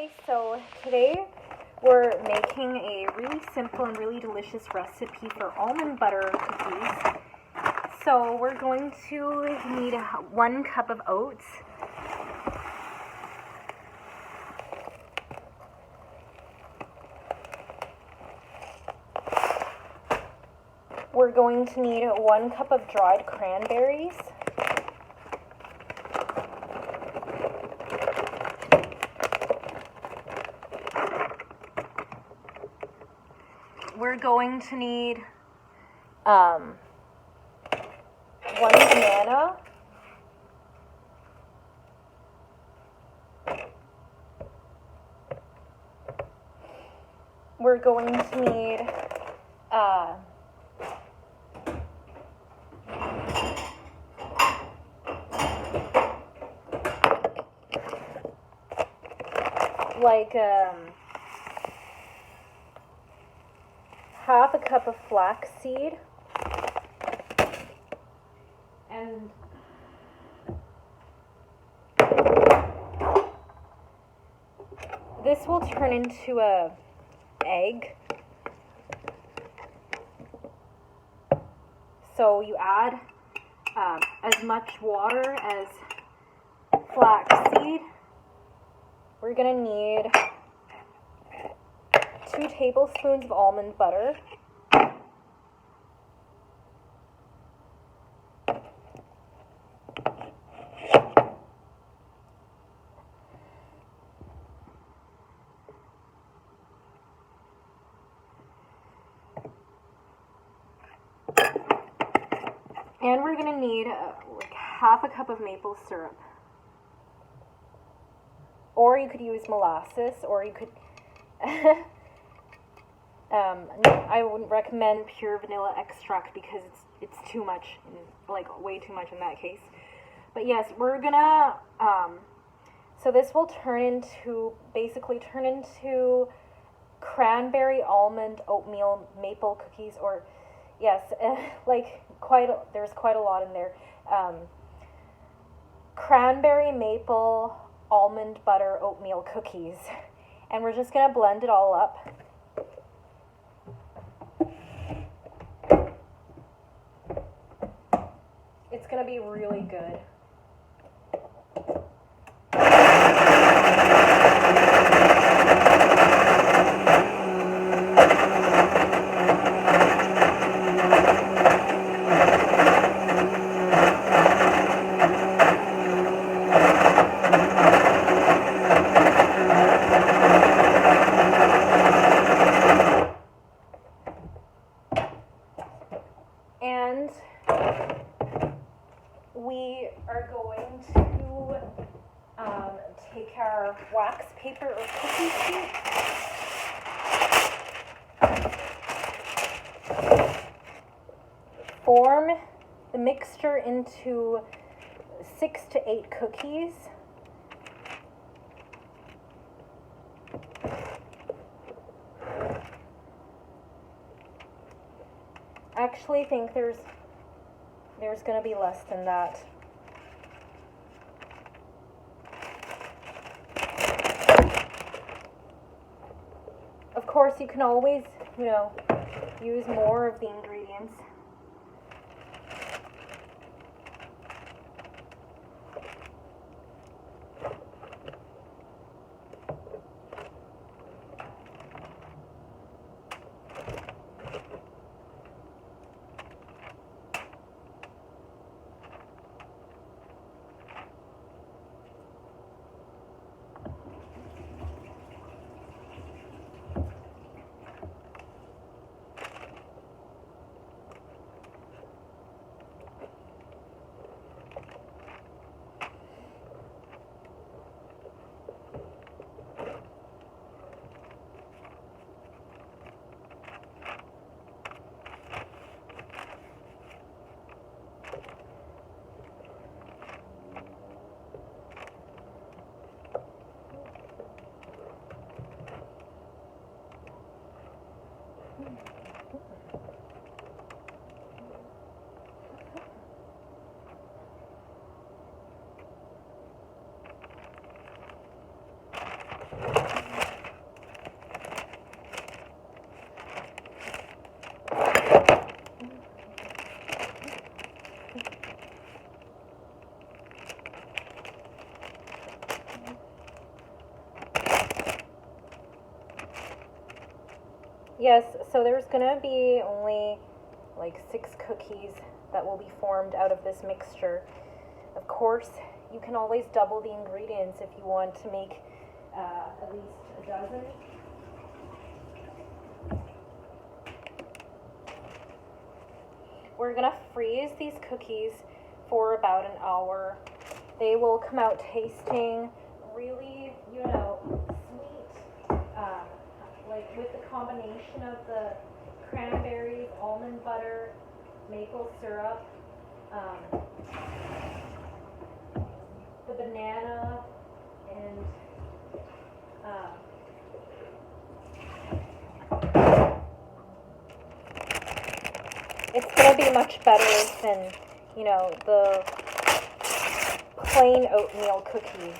Okay, so today we're making a really simple and really delicious recipe for almond butter cookies. So we're going to need 1 cup of oats, we're going to need 1 cup of dried cranberries, we're going to need 1 banana, we're going to need half a cup of flax seed, and this will turn into a egg. So you add as much water as flax seed. We're gonna need 2 tablespoons of almond butter, and we're gonna need like half a cup of maple syrup. Or you could use molasses, or you could I wouldn't recommend pure vanilla extract because it's too much, like way too much in that case. But yes, we're gonna so this will basically turn into cranberry almond oatmeal maple cookies, or yes, there's quite a lot in there. Cranberry maple almond butter oatmeal cookies, and we're just gonna blend it all up. It's gonna be really good. And we are going to take our wax paper or cookie sheet, form the mixture into 6 to 8 cookies. I actually think there's going to be less than that. Of course, you can always, use more of the ingredients. Yes, so there's gonna be only like 6 cookies that will be formed out of this mixture. Of course, you can always double the ingredients if you want to make at least a dozen. We're gonna freeze these cookies for about an hour. They will come out tasting really, sweet, like with the combination of the cranberries, almond butter, maple syrup, the banana, and it's going to be much better than, the plain oatmeal cookies.